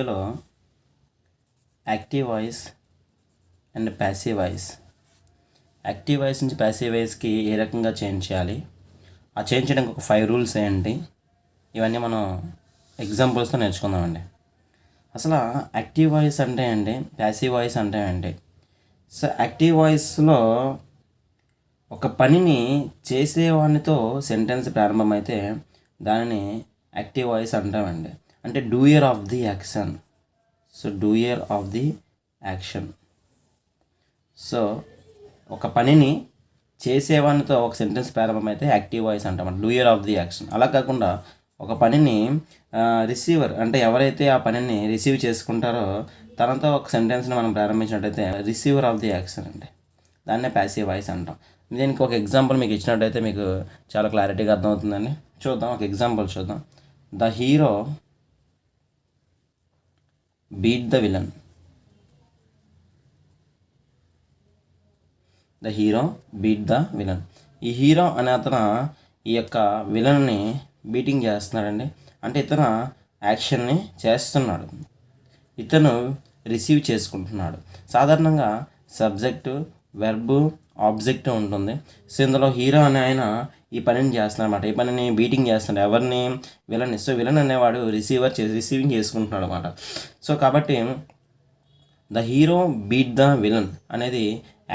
ఇందులో active voice and passive voice. Active voice నుంచి passive వాయిస్కి ఏ రకంగా చేంజ్ చేయాలి, ఆ చేంజ్ చేయడానికి ఒక 5 రూల్స్ ఏంటి, ఇవన్నీ మనం ఎగ్జాంపుల్స్తో నేర్చుకుందామండి. అసలు యాక్టివ్ వాయిస్ అంటే ఏంటి, ప్యాసివ్ వాయిస్ అంటే ఏంటి? సో యాక్టివ్ వాయిస్లో ఒక పనిని చేసేవానితో సెంటెన్స్ ప్రారంభమైతే దానిని యాక్టివ్ వాయిస్ అంటామండి. అంటే doer of the action. So doer of the action. So ఒక పనిని చేసేవానితో ఒక సెంటెన్స్ ప్రారంభమైతే యాక్టివ్ వాయిస్ అంటాం, డూయర్ ఆఫ్ ది యాక్షన్. అలా కాకుండా ఒక పనిని రిసీవర్ అంటే ఎవరైతే ఆ పనిని రిసీవ్ చేసుకుంటారో తనతో ఒక సెంటెన్స్ని మనం ప్రారంభించినట్టయితే రిసీవర్ ఆఫ్ ది యాక్షన్ అండి, దాన్నే ప్యాసివ్ వాయిస్ అంటాం. దీనికి ఒక ఎగ్జాంపుల్ మీకు ఇచ్చినట్టయితే మీకు చాలా క్లారిటీగా అర్థమవుతుందండి. చూద్దాం, ఒక ఎగ్జాంపుల్ చూద్దాం. The hero beat the villain. The hero beat the villain. ఈ హీరో అనే అతను ఈ యొక్క విలన్ని బీటింగ్ చేస్తున్నాడండి. అంటే ఇతను యాక్షన్ని చేస్తున్నాడు, ఇతను రిసీవ్ చేసుకుంటున్నాడు. సాధారణంగా సబ్జెక్టు, వెర్బు, ఆబ్జెక్ట్ ఉంటుంది. సో ఇందులో హీరో అనే ఆయన ఈ పనిని చేస్తున్నాడు అనమాట. ఈ పనిని బీటింగ్ చేస్తున్నాడు ఎవరిని, విలన్ని. సో విలన్ అనేవాడు రిసీవింగ్ చేసుకుంటున్నాడు అనమాట. సో కాబట్టి the hero beat the villain అనేది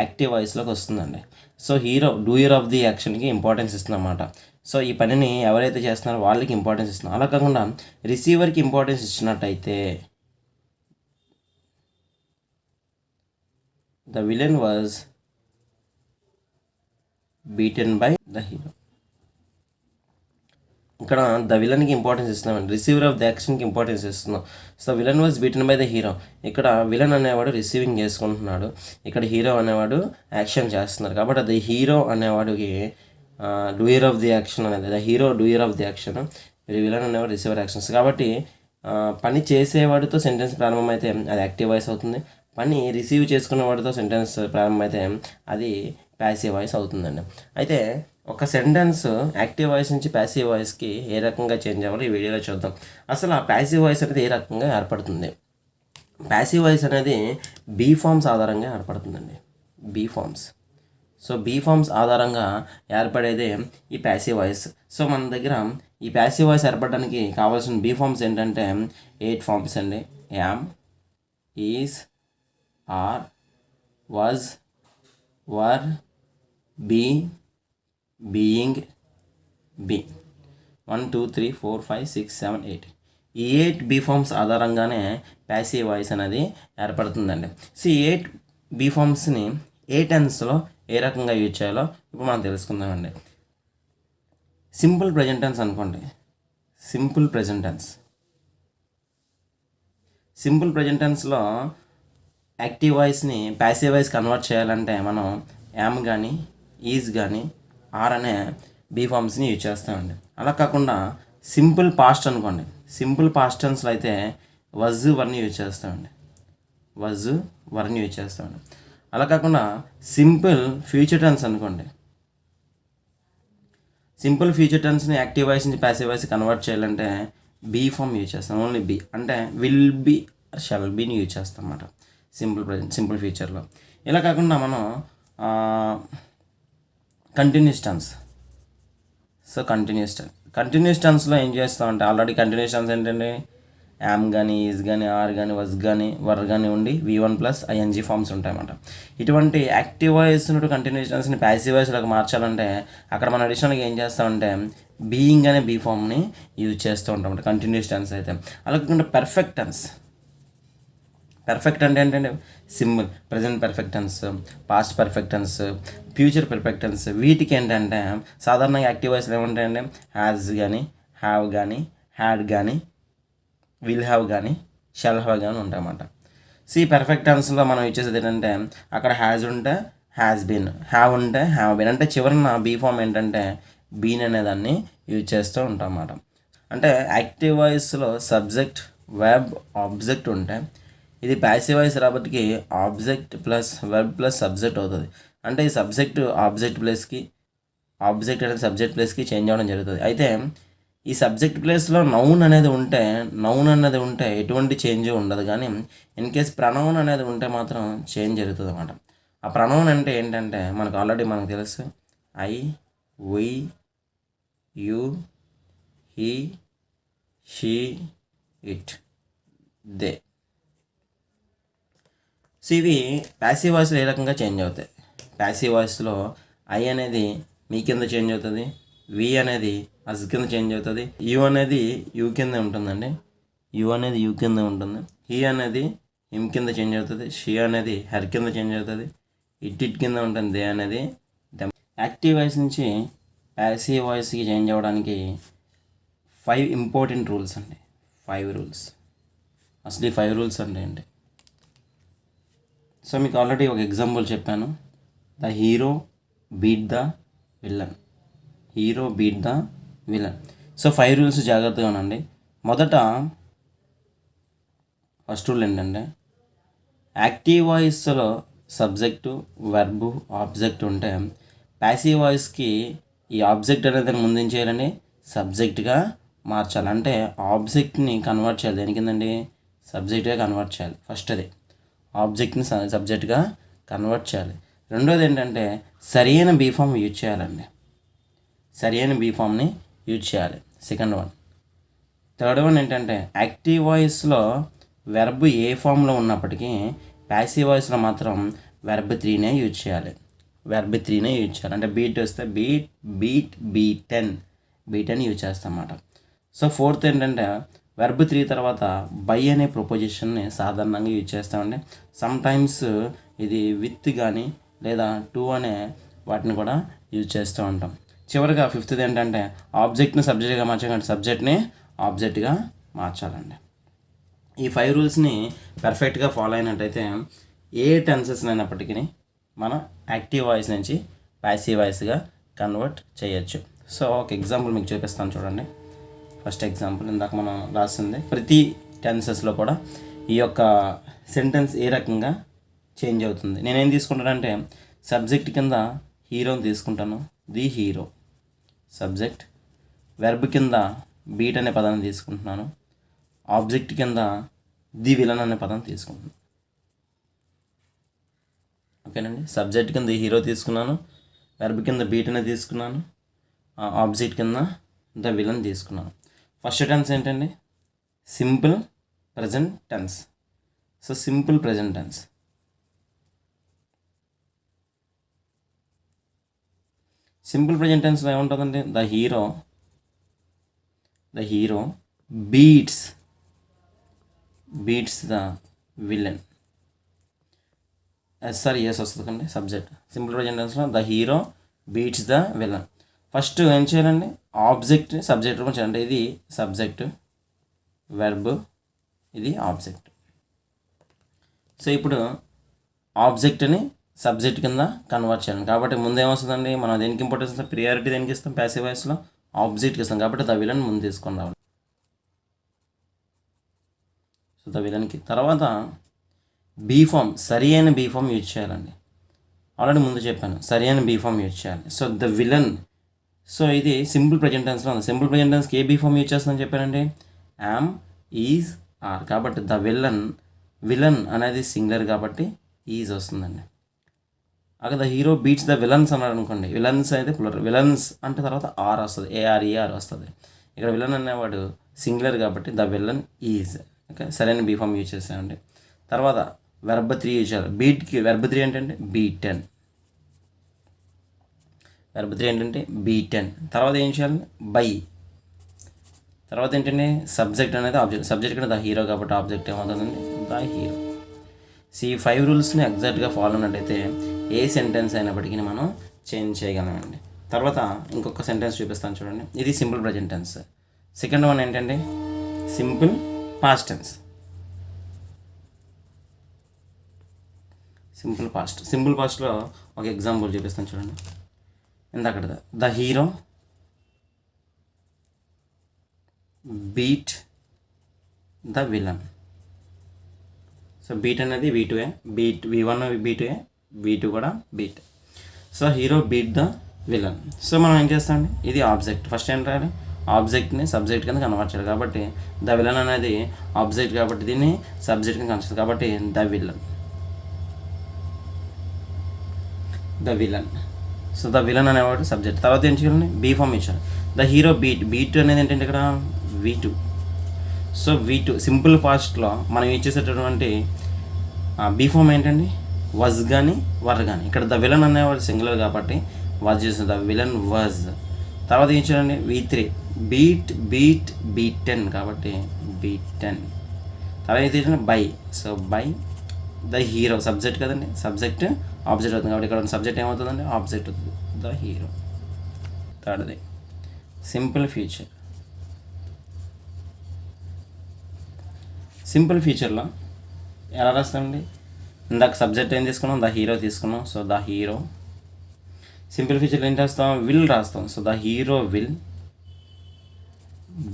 యాక్టివ్ వాయిస్లోకి వస్తుందండి. So hero doer of the యాక్షన్కి ఇంపార్టెన్స్ ఇస్తుంది అన్నమాట. సో ఈ పనిని ఎవరైతే చేస్తున్నారో వాళ్ళకి ఇంపార్టెన్స్ ఇస్తున్నాం. అలా కాకుండా రిసీవర్కి ఇంపార్టెన్స్ ఇచ్చినట్టయితే the villain was beaten by the hero. ఇక్కడ ద విలన్కి ఇంపార్టెన్స్ ఇస్తున్నాం, రిసీవర్ ఆఫ్ ద యాక్షన్కి ఇంపార్టెన్స్ ఇస్తున్నాం. So villain was beaten by the hero. ఇక్కడ విలన్ అనేవాడు రిసీవింగ్ చేసుకుంటున్నాడు, ఇక్కడ హీరో అనేవాడు యాక్షన్ చేస్తున్నారు. కాబట్టి అది హీరో అనేవాడికి డూయర్ ఆఫ్ ది యాక్షన్ అనేది, the hero doer of the action, villain అనేవాడు రిసీవర్ యాక్షన్స్. కాబట్టి పని చేసేవాడితో సెంటెన్స్ ప్రారంభమైతే అది యాక్టివ్ వాయిస్ అవుతుంది. పని రిసీవ్ చేసుకున్న వాడితో సెంటెన్స్ ప్రారంభమైతే అది ప్యాసివ్ వాయిస్ అవుతుందండి. అయితే ఒక సెంటెన్స్ యాక్టివ్ వాయిస్ నుంచి ప్యాసివ్ వాయిస్కి ఏ రకంగా చేంజ్ అవ్వాలో ఈ వీడియోలో చూద్దాం. అసలు ఆ ప్యాసివ్ వాయిస్ అనేది ఏ రకంగా ఏర్పడుతుంది? ప్యాసివ్ వాయిస్ అనేది బీ ఫార్మ్స్ ఆధారంగా ఏర్పడుతుందండి. Be forms. So be forms ఆధారంగా ఏర్పడేదే ఈ ప్యాసివ్ వాయిస్. సో మన దగ్గర ఈ ప్యాసివ్ వాయిస్ ఏర్పడడానికి కావాల్సిన బీ ఫార్మ్స్ ఏంటంటే 8 ఫార్మ్స్ అండి. Am, is, are, was, were, be, being, been. 1 2 3 4 5 6 7 8. ఈ 8 బీ ఫార్మ్స్ ఆధారంగానే ప్యాసివ్ వాయిస్ అనేది ఏర్పడుతుందండి. సో ఈ 8 బీ ఫార్మ్స్ని ఏ టెన్స్లో ఏ రకంగా యూజ్ చేయాలో ఇప్పుడు మనం తెలుసుకుందామండి. సింపుల్ ప్రెజెంట్ టెన్స్ అనుకోండి. Simple present tense. Simple present టెన్స్లో యాక్టివ్ వాయిస్ని ప్యాసివ్ వాయిస్ కన్వర్ట్ చేయాలంటే మనం యామ్ కానీ, ఈజ్ కానీ, ఆర్ అనే బీ ఫార్మ్స్ని యూజ్ చేస్తామండి. అలా కాకుండా సింపుల్ పాస్ట్ అనుకోండి. సింపుల్ పాస్ట్ టెన్స్లో అయితే వజ్, వర్ని యూజ్ చేస్తామండి. వజ్, వర్ని యూజ్ చేస్తామండి. అలా కాకుండా సింపుల్ ఫ్యూచర్ టెన్స్ అనుకోండి. సింపుల్ ఫ్యూచర్ టెన్స్ని యాక్టివ్ వాయిస్ నుంచి ప్యాసివ్ వాయిస్ కన్వర్ట్ చేయాలంటే బీ ఫామ్ యూజ్ చేస్తాం. ఓన్లీ బీ అంటే విల్ బీ, షల్ బీని యూజ్ చేస్తాం అన్నమాట సింపుల్ ఫ్యూచర్లో. ఇలా కాకుండా మనం కంటిన్యూస్ టెన్స్. సో కంటిన్యూస్ టెన్స్లో ఏం చేస్తామంటే ఆల్రెడీ కంటిన్యూస్ టెన్స్ ఏంటంటే యామ్ కానీ, ఈజ్ కానీ, ఆర్ కానీ, వజ్ కానీ, వర్ కానీ ఉండి V1 ప్లస్ ING ఫార్మ్స్ ఉంటాయన్నమాట. ఇటువంటి యాక్టివ్ వాయిస్ నుండి కంటిన్యూస్ టెన్స్ని ప్యాసివ్ వాయిస్లోకి మార్చాలంటే అక్కడ మనం అడిషనల్గా ఏం చేస్తామంటే బీయింగ్ అనే బీ ఫామ్ని యూజ్ చేస్తూ ఉంటాం కంటిన్యూస్ టెన్స్ అయితే. అలా కాకుండా పర్ఫెక్ట్ టెన్స్. పర్ఫెక్ట్ అంటే ఏంటంటే simple present perfect tense, past perfect tense, future perfect tense. వీటికి ఏంటంటే సాధారణంగా యాక్టివ్ వాయిస్లో ఏముంటాయంటే హ్యాజ్ కానీ, హ్యావ్ కానీ, హ్యాడ్ కానీ, విల్ హ్యావ్ కానీ, షల్ హ్యావ్ కానీ ఉంటాయన్నమాట. సో ఈ పర్ఫెక్ట్ టెన్స్లో మనం ఇచ్చేది ఏంటంటే అక్కడ హ్యాజ్ ఉంటే హ్యాజ్ బీన్, హ్యావ్ ఉంటే హ్యావ్ బీన్. అంటే చివరిన బీ ఫామ్ ఏంటంటే బీన్ అనేదాన్ని యూజ్ చేస్తూ ఉంటాం అన్నమాట. అంటే యాక్టివ్ వాయిస్లో సబ్జెక్ట్, వెర్బ్, ఆబ్జెక్ట్ ఉంటే ఇది ప్యాసివ్ వాయిస్ రాబట్టికి object plus verb plus subject అవుతుంది. అంటే ఈ సబ్జెక్ట్ ఆబ్జెక్ట్ ప్లేస్కి, ఆబ్జెక్ట్ అనేది సబ్జెక్ట్ ప్లేస్కి చేంజ్ అవ్వడం జరుగుతుంది. అయితే ఈ సబ్జెక్ట్ ప్లేస్లో నౌన్ అనేది ఉంటే ఎటువంటి చేంజ్ ఉండదు, కానీ ఇన్ కేస్ ప్రనౌన్ అనేది ఉంటే మాత్రం చేంజ్ జరుగుతుంది అన్నమాట. ఆ ప్రనౌన్ అంటే ఏంటంటే మనకు తెలుసు, I, we, you, he, she, it, they. So ఇవి ప్యాసివ్ వాయిస్లో ఏ రకంగా చేంజ్ అవుతాయి. ప్యాసివ్ వాయిస్లో ఐ అనేది మీ కింద చేంజ్ అవుతుంది, వి అనేది అస్ కింద చేంజ్ అవుతుంది, యు అనేది యూ కింద ఉంటుందండి, యు అనేది యూ కింద ఉంటుంది, హీ అనేది హిమ్ కింద చేంజ్ అవుతుంది, షీ అనేది హెర్ కింద చేంజ్ అవుతుంది, ఇట్ కింద ఉంటుంది, దే అనేది దెమ్. యాక్టివ్ వాయిస్ నుంచి ప్యాసివ్ వాయిస్కి చేంజ్ అవ్వడానికి 5 ఇంపార్టెంట్ రూల్స్ అండి. 5 రూల్స్. అసలు ఈ 5 రూల్స్ అంటే ఏంటి? సో మీకు ఆల్రెడీ ఒక ఎగ్జాంపుల్ చెప్పాను, the hero beat the villain. Hero beat the villain. So 5 rules జాగ్రత్తగా ఉండండి. ఫస్ట్ రూల్ ఏంటంటే, యాక్టివ్ వాయిస్లో సబ్జెక్టు, వెర్బు, ఆబ్జెక్ట్ ఉంటే ప్యాసివ్ వాయిస్కి ఈ ఆబ్జెక్ట్ అనేది ముందు ఏం చేయాలండి, సబ్జెక్ట్గా మార్చాలి. అంటే ఆబ్జెక్ట్ని కన్వర్ట్ చేయాలి. దేని కిందండి, సబ్జెక్ట్గా కన్వర్ట్ చేయాలి. ఫస్ట్ అది ఆబ్జెక్ట్ని సబ్జెక్ట్గా కన్వర్ట్ చేయాలి. రెండోది ఏంటంటే సరైన బీఫామ్ యూజ్ చేయాలండి. సరైన బీఫామ్ని యూజ్ చేయాలి. Second one. థర్డ్ వన్ ఏంటంటే యాక్టివ్ వాయిస్లో వెర్బ్ ఏ ఫామ్లో ఉన్నప్పటికీ ప్యాసివ్ వాయిస్లో మాత్రం వెర్బ్ 3నే యూజ్ చేయాలి. అంటే బీట్ వస్తే బీటెన్ యూజ్ చేస్తాం అన్నమాట. సో ఫోర్త్ ఏంటంటే వెర్బ్ 3 తర్వాత బై అనే ప్రొపోజిషన్ని సాధారణంగా యూజ్ చేస్తామండి. సమ్టైమ్స్ ఇది విత్ కానీ లేదా టు అనే వాటిని కూడా యూజ్ చేస్తూ ఉంటాం. చివరిగా ఫిఫ్త్ది ఏంటంటే ఆబ్జెక్ట్ని సబ్జెక్ట్గా మార్చాలంటే సబ్జెక్ట్ని ఆబ్జెక్ట్గా మార్చాలండి. ఈ 5 రూల్స్ని పర్ఫెక్ట్గా ఫాలో అయినట్టయితే ఏ టెన్సెస్ అయినప్పటికీ మనం యాక్టివ్ వాయిస్ నుంచి ప్యాసివ్ వాయిస్గా కన్వర్ట్ చేయొచ్చు. సో ఒక ఎగ్జాంపుల్ మీకు చూపిస్తాను చూడండి. ఫస్ట్ ఎగ్జాంపుల్ ఇందాక మనం రాసింది. ప్రతి టెన్సెస్లో కూడా ఈ యొక్క సెంటెన్స్ ఏ రకంగా చేంజ్ అవుతుంది. నేనేం తీసుకుంటానంటే సబ్జెక్ట్ కింద హీరోని తీసుకుంటాను, ది హీరో సబ్జెక్ట్. వెర్బ్ కింద బీట్ అనే పదాన్ని తీసుకుంటున్నాను. ఆబ్జెక్ట్ కింద ది విలన్ అనే పదాన్ని తీసుకుంటున్నాను. ఓకేనండి. సబ్జెక్ట్ కింద హీరో తీసుకున్నాను, వెర్బ్ కింద బీట్ అనేది తీసుకున్నాను, ఆబ్జెక్ట్ కింద ద విలన్ తీసుకున్నాను. ఫస్ట్ టెన్స్ ఏంటండి, simple present tense. So simple present tense. Simple present టెన్స్లో ఏముంటుందండి, the hero beats the villain. S వస్తుంది కండి సబ్జెక్ట్. సింపుల్ ప్రజెంట్ టెన్స్లో the hero beats the villain. First ఏం చేయాలండి, ఆబ్జెక్ట్ సబ్జెక్ట్ అంటే ఇది సబ్జెక్ట్, వెర్బ్, ఇది ఆబ్జెక్ట్. సో ఇప్పుడు ఆబ్జెక్ట్ని సబ్జెక్ట్ కింద కన్వర్ట్ చేయాలి. కాబట్టి ముందేమొస్తుందండి, మనం దేనికి ఇంపార్టెన్స్ ఇస్తాం, ప్రియారిటీ దేనికి ఇస్తాం, ప్యాసివ్ వాయిస్లో ఆబ్జెక్ట్కి ఇస్తాం. కాబట్టి ద విలన్ ముందు తీసుకొని రావాలి. సో ద విలన్కి తర్వాత బీఫామ్, సరి అయిన బీఫామ్ యూజ్ చేయాలండి. ఆల్రెడీ ముందు చెప్పాను, సరి అయిన బీఫామ్ యూజ్ చేయాలి. So the villain. సో ఇది సింపుల్ ప్రజెంట్ టెన్స్లో ఉంది. సింపుల్ ప్రజెంట్ టెన్స్కి ఏ బీఫామ్ యూజ్ చేస్తుందని చెప్పానండి, యామ్, ఈజ్, ఆర్. కాబట్టి ద విలన్ అనేది సింగులర్ కాబట్టి ఈజ్ వస్తుందండి. అక్కడ the hero beats the villains అన్నాడు అనుకోండి, విలన్స్ అయితే ప్లూరల్, విలన్స్ అంటే తర్వాత ఆర్ వస్తుంది, ఏఆర్ఈఆర్ వస్తుంది. ఇక్కడ విలన్ అనేవాడు సింగులర్ కాబట్టి ద విలన్ ఈజ్. ఓకే, సరైన బీఫామ్ యూజ్ చేసామండి. తర్వాత వెర్బ్ 3 యూజ్ చేయాలి. బీట్కి వెర్బ్ 3 ఏంటంటే బీటెన్. వెర్బ్ 3 ఏంటంటే బీటెన్. తర్వాత ఏం చేయాలి, బై. తర్వాత ఏంటంటే సబ్జెక్ట్ అనేది ఆబ్జెక్ట్. సబ్జెక్ట్ అంటే ద హీరో కాబట్టి ఆబ్జెక్ట్ ఏమవుతుందండి, ద హీరో. ఈ 5 రూల్స్ని ఎగ్జాక్ట్గా ఫాలో అయినట్టయితే ఏ సెంటెన్స్ అయినప్పటికీ మనం చేంజ్ చేయగలమండి. తర్వాత ఇంకొక సెంటెన్స్ చూపిస్తాను చూడండి. ఇది simple present tense. Second one ఏంటంటే సింపుల్ పాస్ట్ టెన్స్. సింపుల్ పాస్ట్లో ఒక ఎగ్జాంపుల్ చూపిస్తాను చూడండి. ఇందాకడ the hero beat the villain. So beat అనేది V2, V1 B2, V2 కూడా beat. So hero beat the villain. So మనం ఏం చేస్తామండి, ఇది ఆబ్జెక్ట్. ఫస్ట్ ఏం రాయాలి, ఆబ్జెక్ట్ని సబ్జెక్ట్ కింద కన్వర్ట్ చేయాలి. కాబట్టి ద విలన్ అనేది ఆబ్జెక్ట్ కాబట్టి దీన్ని సబ్జెక్ట్ కింద కన్వర్ట్ చేయాలి. కాబట్టి the villain. So the villain అనేవాడు సబ్జెక్ట్. తర్వాత ఏం చేయాలండి, బీ ఫామ్ ఇచ్చారు. ద హీరో బీట్ అనేది ఏంటంటే ఇక్కడ V2. సో V2 సింపుల్ పాస్ట్లో మనం ఇచ్చేసేటటువంటి బీ ఫామ్ ఏంటండి, వజ్ కానీ వర్ కానీ. ఇక్కడ ద విలన్ అనేవాడు సింగులర్ కాబట్టి వాజ్ చేస్తుంది, ద విలన్ వాజ్. తర్వాత ఏం చేయాలండి, V3 బీట్10 కాబట్టి బీట్10. తర్వాత ఏంటంటే by. So by the hero subject కదండి, సబ్జెక్ట్ ఆబ్జెక్ట్ అవుతుంది కాబట్టి ఇక్కడ సబ్జెక్ట్ ఏమవుతుందండి, ఆబ్జెక్ట్ అవుతుంది, ద హీరో. థర్డ్ది సింపుల్ ఫ్యూచర్. సింపుల్ ఫ్యూచర్లో ఎలా రాస్తామండి, ఇందాక సబ్జెక్ట్ ఏం తీసుకున్నాం, ద హీరో తీసుకున్నాం. So the hero. సింపుల్ ఫ్యూచర్లో ఏం రాస్తాం, విల్ రాస్తాం. So the hero will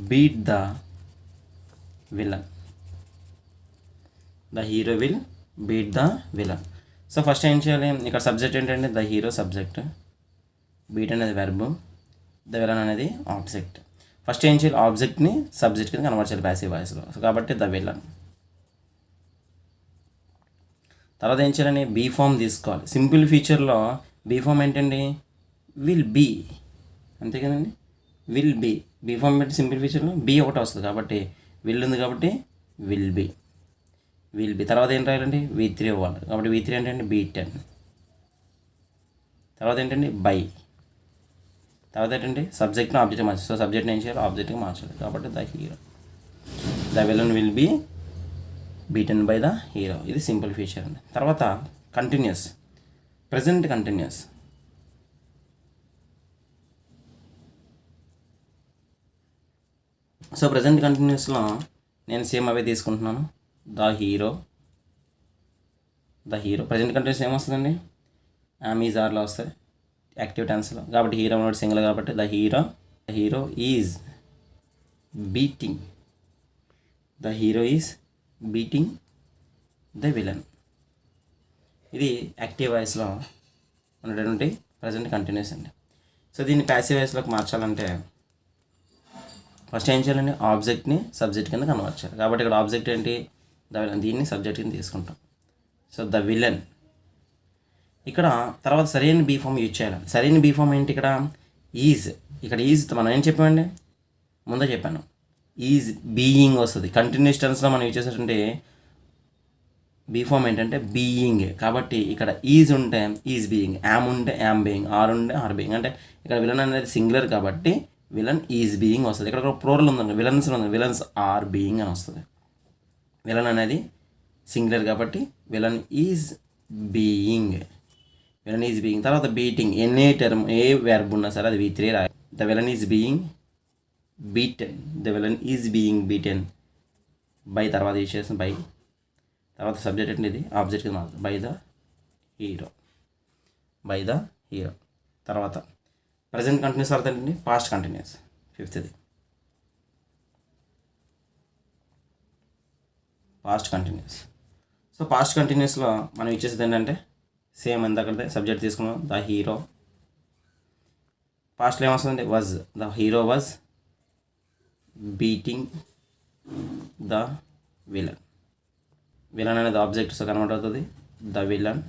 beat the villain. The hero will beat the villain. So first ఏం చేయాలి, ఇక్కడ సబ్జెక్ట్ ఏంటంటే ద హీరో సబ్జెక్ట్, బీట్ అనేది వెర్బ్, ద విలన్ అనేది ఆబ్జెక్ట్. ఫస్ట్ ఏం చేయాలి, ఆబ్జెక్ట్ని సబ్జెక్ట్ కింద కన్వర్ట్ చేయాలి ప్యాసివ్ వాయిస్లో. సో కాబట్టి ద విలన్. తర్వాత ఏం చేయాలని, బీ ఫామ్ తీసుకోవాలి. సింపుల్ ఫీచర్లో బీ ఫామ్ ఏంటండి, విల్ బీ, అంతే కదండి, విల్ బీ. బీ ఫామ్ పెట్టి సింపుల్ ఫీచర్లో బీ ఒకటి వస్తుంది కాబట్టి విల్ ఉంది కాబట్టి విల్ బీ. తర్వాత ఏం రాయాలండి, V3 అవ్వాలి కాబట్టి V3 ఏంటంటే B10. తర్వాత ఏంటండి బై. తర్వాత ఏంటంటే సబ్జెక్ట్ని ఆబ్జెక్ట్ మార్చాలి. సో సబ్జెక్ట్ని ఏం చేయాలి, ఆబ్జెక్ట్గా మార్చాలి కాబట్టి the hero. The villain will be beaten by the hero. ఇది సింపుల్ ఫీచర్ అండి. తర్వాత continuous, present continuous. So present కంటిన్యూస్లో నేను సేమ్ అవే తీసుకుంటున్నాను. ద హీరో ప్రజెంట్ కంటిన్యూస్ ఏమొస్తుందండి, ఈజ్ ఆర్లో వస్తుంది యాక్టివ్ టెన్స్లో. కాబట్టి హీరో అనేది సింగిల్ కాబట్టి the hero is beating the villain. ఇది యాక్టివ్ వాయిస్లో ఉన్నటువంటి ప్రజెంట్ కంటిన్యూస్ అండి. సో దీన్ని ప్యాసివ్ వాయిస్లోకి మార్చాలంటే ఫస్ట్ ఏం చేయాలండి, ఆబ్జెక్ట్ని సబ్జెక్ట్ కింద కన్వర్ట్ చేయాలి. కాబట్టి ఇక్కడ ఆబ్జెక్ట్ ఏంటి, ద విలన్. దీన్ని సబ్జెక్ట్ కింద తీసుకుంటాం. So the villain. ఇక్కడ తర్వాత సరైన బీ ఫామ్ యూజ్ చేయాలి. సరైన బీ ఫామ్ ఏంటి, ఇక్కడ ఈజ్. ఇక్కడ ఈజ్ మనం ఏం చెప్పామండి, ముందే చెప్పాను, ఈజ్ బీయింగ్ వస్తుంది. కంటిన్యూస్ టెన్స్లో మనం యూజ్ చేసేటంటే బీ ఫామ్ ఏంటంటే బీయింగ్. కాబట్టి ఇక్కడ ఈజ్ ఉంటే ఈజ్ బీయింగ్, యామ్ ఉంటే యామ్ బీయింగ్, ఆర్ ఉంటే ఆర్ బీయింగ్. అంటే ఇక్కడ విలన్ అనేది సింగులర్ కాబట్టి విలన్ ఈజ్ బీయింగ్ వస్తుంది. ఇక్కడ ఒక ప్లూరల్ ఉందండి, విలన్స్ ఆర్ బీయింగ్ అని వస్తుంది. విలన్ అనేది సింగులర్ కాబట్టి విలన్ ఈజ్ బీయింగ్. తర్వాత బీటింగ్, ఎనీ టర్మ్ ఏ వెర్బ్ ఉన్నా సరే అది V3 రాయాలి. The villain is being beaten. By తర్వాత యూజ్ చేసిన బై. తర్వాత సబ్జెక్ట్ అంటే ఇది ఆబ్జెక్ట్ కింద మాత్రం బై ద హీరో. తర్వాత ప్రజెంట్ కంటిన్యూస్ తర్వాత ఏంటండి, పాస్ట్ కంటిన్యూస్. ఫిఫ్త్ది పాస్ట్ కంటిన్యూస్. సో పాస్ట్ కంటిన్యూస్లో మనం ఇచ్చేసేది ఏంటంటే సేమ్ ఎంతకంటే సబ్జెక్ట్ తీసుకున్నాం, ద హీరో. పాస్ట్లో ఏమొస్తుందంటే was, the hero was beating the villain. Villain అనేది ఆబ్జెక్ట్, సో కన్వర్ట్ అవుతుంది ద విలన్.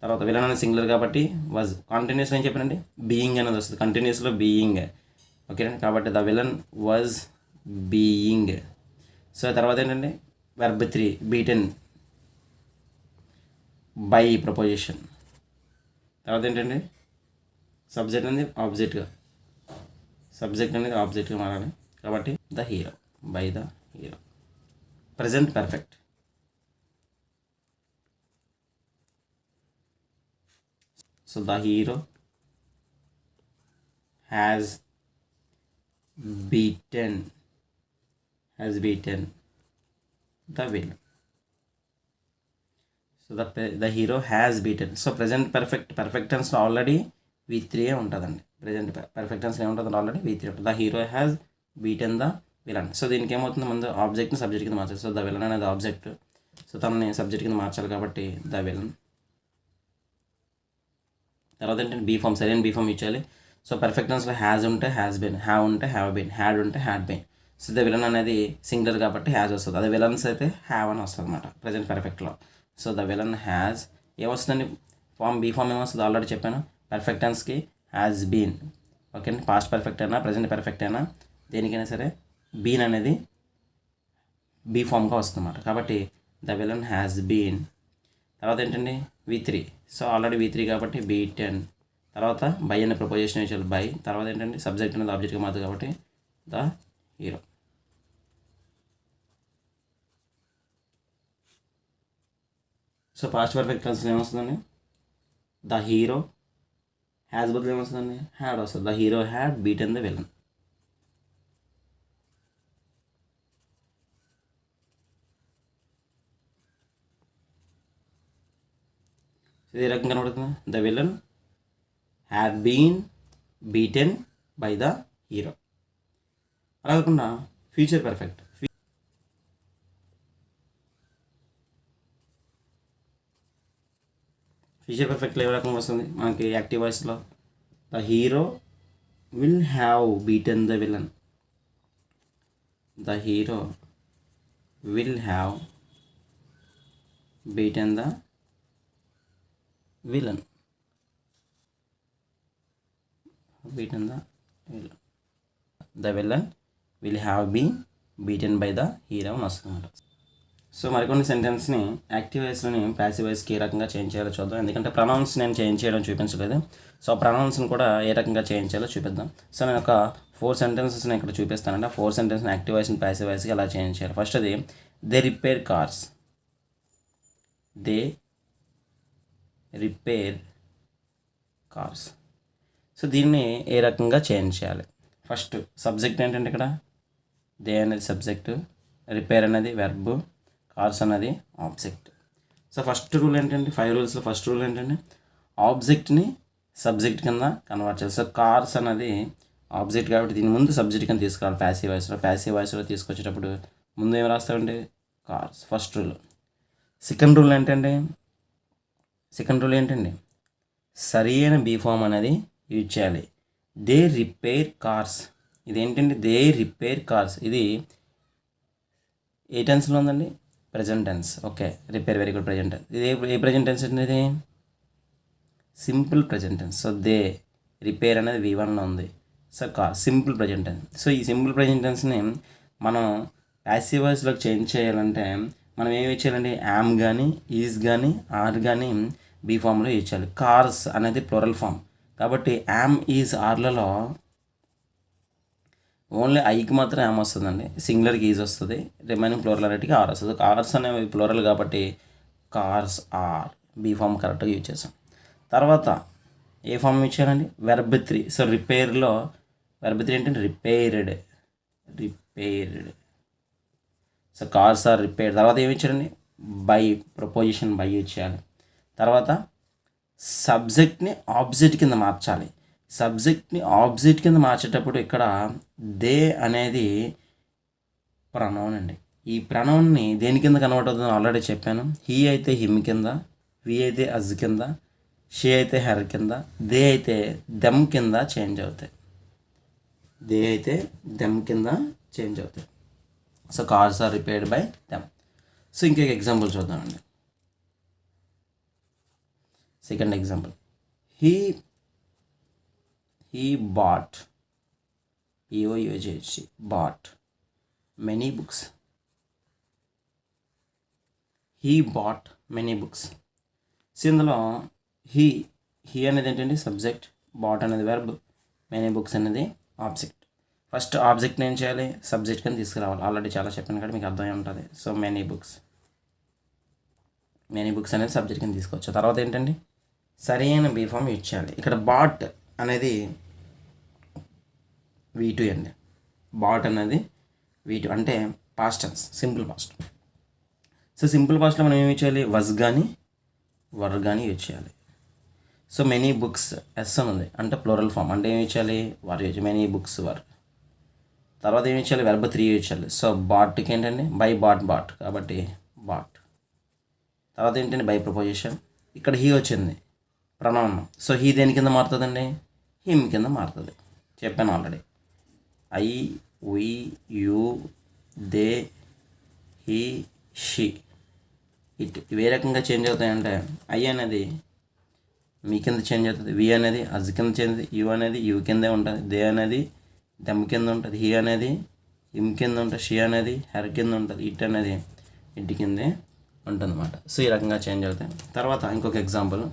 తర్వాత విలన్ అనేది సింగులర్ కాబట్టి వాజ్. కంటిన్యూస్లో ఏం చెప్పానండి, బీయింగ్ అనేది వస్తుంది. కంటిన్యూస్లో బీయింగ్, ఓకేనండి. కాబట్టి the villain was being. So తర్వాత ఏంటంటే వెర్బ్ 3 బీటెన్ బై ప్రపోజిషన్. తర్వాత ఏంటంటే సబ్జెక్ట్ అనేది ఆబ్జెక్ట్గా మారాలి కాబట్టి the hero, by the hero. Present perfect. So the hero has beaten the villain. So the hero has beaten. So present perfect tense లో already V3 ఉంటుందండి. ప్రజెంట్ పర్ఫెక్ట్ టెన్స్ ఏముంటుంది, already V3 ఉంటుంది. The hero has beaten the villain. So దీనికి ఏమవుతుంది, ముందు ఆబ్జెక్ట్ని subject కింద మార్చాలి. సో ద విలన్ అనేది ఆబ్జెక్ట్, సో తనని సబ్జెక్ట్ కింద మార్చాలి కాబట్టి ద విలన్. తర్వాత ఏంటంటే బీ ఫామ్, సరైన బీ ఫామ్ ఇచ్చేయాలి. సో పర్ఫెక్ట్ టెన్స్లో హ్యాజ్ ఉంటే హ్యాస్ బీన్, హ్యావ్ ఉంటే హ్యావ్ బీన్, హ్యాడ్ ఉంటే had been. So the villain అనేది సింగులర్ కాబట్టి హ్యాజ్ వస్తుంది. అదే విలన్స్ అయితే హ్యావ్ అని వస్తుంది అనమాట ప్రజెంట్ పర్ఫెక్ట్లో. సో ద విలన్ హ్యాజ్ ఏమొస్తుందండి, బీ ఫామ్ ఏమొస్తుంది ఆల్రెడీ చెప్పాను. పర్ఫెక్ట్ టెన్స్కి హ్యాజ్ బీన్, ఓకే అండి. పాస్ట్ పర్ఫెక్ట్ అయినా ప్రజెంట్ పర్ఫెక్ట్ అయినా దేనికైనా సరే బీన్ అనేది బీ ఫామ్గా వస్తుంది అన్నమాట. కాబట్టి ద విలన్ హ్యాస్ బీన్. తర్వాత ఏంటండి V3. సో ఆల్రెడీ V3 కాబట్టి B10. తర్వాత బై అనే ప్రపోజిషన్ ఇచ్చారు బై. తర్వాత ఏంటంటే సబ్జెక్ట్ అనేది ఆబ్జెక్ట్గా మారుతుంది కాబట్టి the hero. So past perfect టెన్స్లో ఏమొస్తుందండి, ద హీరో. హ్యాస్ బదులు ఏమొస్తుందండి, హ్యాడ్ వస్తుంది. The hero had beaten the villain. ఇది రకంగా కనబడుతుంది, the villain had been beaten by the hero. అలా కాకుండా ఫ్యూచర్ పర్ఫెక్ట్. ఫ్యూచర్ పర్ఫెక్ట్లో ఏ రకంగా వస్తుంది మనకి యాక్టివ్ వాయిస్లో, the hero will have beaten the villain. The hero will have beaten the villain. Beaten the villain. The villain will have been beaten by the hero అని వస్తుంది. సో మరికొన్ని సెంటెన్స్ని active వాయిస్లోని passive వాయిస్కి ఏ రకంగా చేంజ్ చేయాలో చూద్దాం. ఎందుకంటే pronounce నేను change చేయడం చూపించలేదు. సో ప్రొనౌన్స్ని కూడా ఏ రకంగా చేంజ్ చేయాలో చూపిద్దాం. సో నేను ఒక 4 సెంటెన్సెస్ని ఇక్కడ చూపిస్తానండి. ఆ 4 సెంటెన్స్ని యాక్టివ్ వాయిస్ని ప్యాసివ్ వాయిస్కి ఎలా చేంజ్ చేయాలి. ఫస్ట్ అది they repair cars. They repair cars. So దీన్ని ఏ రకంగా చేంజ్ చేయాలి. ఫస్ట్ సబ్జెక్ట్ ఏంటంటే ఇక్కడ దే అనేది సబ్జెక్టు, రిపేర్ అనేది వెర్బ్, కార్స్ అనేది ఆబ్జెక్ట్. సో ఫస్ట్ రూల్ ఏంటంటే 5 రూల్స్లో ఫస్ట్ రూల్ ఏంటంటే ఆబ్జెక్ట్ని సబ్జెక్ట్ కింద కన్వర్ట్ చేయాలి. సో కార్స్ అనేది ఆబ్జెక్ట్ కాబట్టి దీని ముందు సబ్జెక్ట్ కింద తీసుకురావాలి ప్యాసివ్ వాయిస్లో. ప్యాసివ్ వాయిస్లో తీసుకొచ్చేటప్పుడు ముందు ఏం రాస్తామంటే cars, first rule. Second rule ఏంటంటే సరి అయిన బీ ఫామ్ అనేది యూజ్ చేయాలి. They repair cars. ఇదేంటంటే దే రిపేర్ కార్స్. ఇది ఏ టెన్స్లో ఉందండి, present tense. Okay, repair very good. Present tense. ఇది ఏ ప్రజెంట్ టెన్స్ అంటే ఇది simple present tense. So they repair అనేది V1లో ఉంది. So simple present tense. So ఈ సింపుల్ ప్రజెంట్ టెన్స్ని మనం ప్యాసివ్ వాయిస్లోకి చేంజ్ చేయాలంటే మనం ఏమి ఇచ్చేయాలండి, యామ్ కానీ ఈజ్ కానీ ఆర్ కానీ బీ ఫామ్లో ఇచ్చేయాలి. కార్స్ అనేది ప్లూరల్ ఫామ్ కాబట్టి యామ్ ఈజ్ ఆర్లలో ఓన్లీ ఐకి మాత్రం యామ్ వస్తుందండి, సింగులర్కి ఈజ్ వస్తుంది, రిమైనింగ్ ప్లూరల్ అనేటికి ఆర్ వస్తుంది. కార్స్ అనేవి ప్లూరల్ కాబట్టి కార్స్ ఆర్ బీ ఫామ్ కరెక్ట్గా యూజ్ చేసాం. తర్వాత ఏ ఫామ్ ఇచ్చారండి, వెర్బ్ 3. సో రిపేర్లో వెర్బ్ 3 ఏంటంటే repaired. So cars are repaired. తర్వాత ఏమి ఇచ్చారండి, బై, ప్రపోజిషన్ బై ఇచ్చేయాలి. తర్వాత సబ్జెక్ట్ని ఆబ్జెక్ట్ కింద మార్చాలి. సబ్జెక్ట్ని ఆబ్జెక్ట్ కింద మార్చేటప్పుడు ఇక్కడ దే అనేది ప్రనౌన్ అండి. ఈ ప్రనౌన్ని దేని కింద కన్వర్ట్ అవుతుందో ఆల్రెడీ చెప్పాను. హీ అయితే హిమ్ కింద, వి అయితే అజ్ కింద, షీ అయితే హెర్ కింద, దే అయితే దెమ్ కింద చేంజ్ అవుతాయి. So cars are repaired by them. So ఇంకొక ఎగ్జాంపుల్ చూద్దామండి. Second example, he bought, BOUGH, bought many books. He bought many books. So ఇందులో హీ అనేది ఏంటంటే సబ్జెక్ట్, బాట్ అనేది వెర్బ్, మెనీ బుక్స్ అనేది ఆబ్జెక్ట్. ఫస్ట్ ఆబ్జెక్ట్ని ఏం చేయాలి, సబ్జెక్ట్ కింద తీసుకురావాలి. ఆల్రెడీ చాలా చెప్పాను కాబట్టి మీకు అర్థమై ఉంటుంది. సో మెనీ బుక్స్ అనేది సబ్జెక్ట్ కింద తీసుకోవచ్చు. తర్వాత ఏంటండి, సరైన బీ ఫామ్ యూజ్ చేయాలి. ఇక్కడ బాట్ అనేది V2 అండి. బాట్ అనేది V2 అంటే past tense, simple past. So simple పాస్ట్లో మనం ఏమి చేయాలి, వజ్ కానీ వర్ కానీ యూజ్ చేయాలి. సో మెనీ బుక్స్ ఎస్ అని ఉంది అంటే ప్లూరల్ ఫామ్ అంటే ఏమి ఇచ్చాలి, were use, many books were. తర్వాత ఏమి ఇచ్చాలి, వెర్బ్ 3 యూజ్ చేయాలి. సో బాట్కి ఏంటండి, బై బాట్ కాబట్టి బాట్. తర్వాత ఏంటంటే బై ప్రపోజిషన్. ఇక్కడ హీ వచ్చింది ప్రనౌన్. సో హీ దేని కింద మారుతుందండి, హిమ్ కింద మారుతుంది. చెప్పాను already. I, we, you, they, he, she, it ఇవే రకంగా చేంజ్ అవుతాయంటే ఐ అనేది మీ కింద చేంజ్ అవుతుంది, వి అనేది అజ్ కింద చేంజ్ అవుతుంది, యు అనేది యు కిందే ఉంటుంది, దే అనేది దమ్ కింద ఉంటుంది, హీ అనేది హిమ్ కింద ఉంటుంది, షీ అనేది హెర్ కింద ఉంటుంది, ఇట్ అనేది ఇంటి కిందే ఉంటుంది అన్నమాట. సో ఈ రకంగా చేంజ్ అవుతాయి. తర్వాత ఇంకొక example,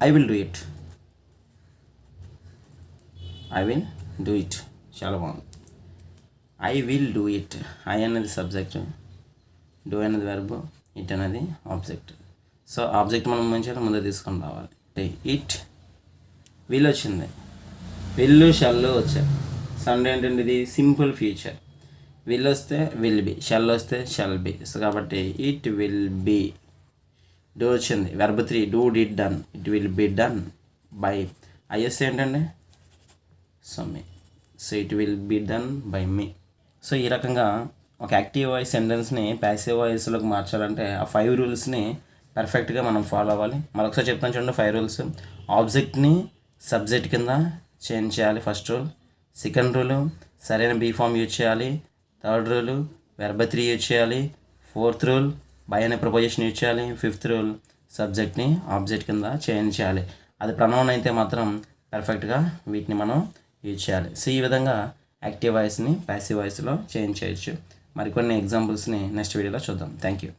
I will do it. I will do it చాలా బాగుంది. I will do it. I అనేది సబ్జెక్ట్, డూ అనేది వెర్బ్, ఇట్ అనేది ఆబ్జెక్ట్. సో ఆబ్జెక్ట్ మనం మంచిగా ముందు తీసుకొని రావాలి. ఇట్ విల్ వచ్చింది, విల్లు షల్లు వచ్చాయి. సండే ఏంటంటే ఇది సింపుల్ ఫ్యూచర్. విల్ వస్తే విల్ బి, షల్ వస్తే షల్ బి. సో కాబట్టి ఇట్ విల్ బి. డూ వచ్చింది, verb 3, do did done, it will be done by. ఐఎస్ ఏంటండి, so me. So it will be done by me. So ఈ రకంగా ఒక active voice సెంటెన్స్ని passive వాయిస్లోకి మార్చాలంటే ఆ 5 రూల్స్ని పర్ఫెక్ట్గా మనం ఫాలో అవ్వాలి. మరొకసారి చెప్తాను చూడండి 5 రూల్స్. ఆబ్జెక్ట్ని సబ్జెక్ట్ కింద చేంజ్ చేయాలి ఫస్ట్ రూల్. సెకండ్ రూలు సరైన బీ ఫామ్ యూజ్ చేయాలి. థర్డ్ రూలు వెర్బ్ 3 యూజ్ చేయాలి. ఫోర్త్ రూల్ బై అనే ప్రపోజిషన్ యూజ్ చేయాలి. ఫిఫ్త్ రూల్ సబ్జెక్ట్ని ఆబ్జెక్ట్ కింద చేంజ్ చేయాలి. అది ప్రొనౌన్ అయితే మాత్రం పర్ఫెక్ట్గా వీటిని మనం యూజ్ చేయాలి. సో ఈ విధంగా యాక్టివ్ వాయిస్ని ప్యాసివ్ వాయిస్లో చేంజ్ చేయొచ్చు. మరికొన్ని ఎగ్జాంపుల్స్ని నెక్స్ట్ వీడియోలో చూద్దాం. Thank you.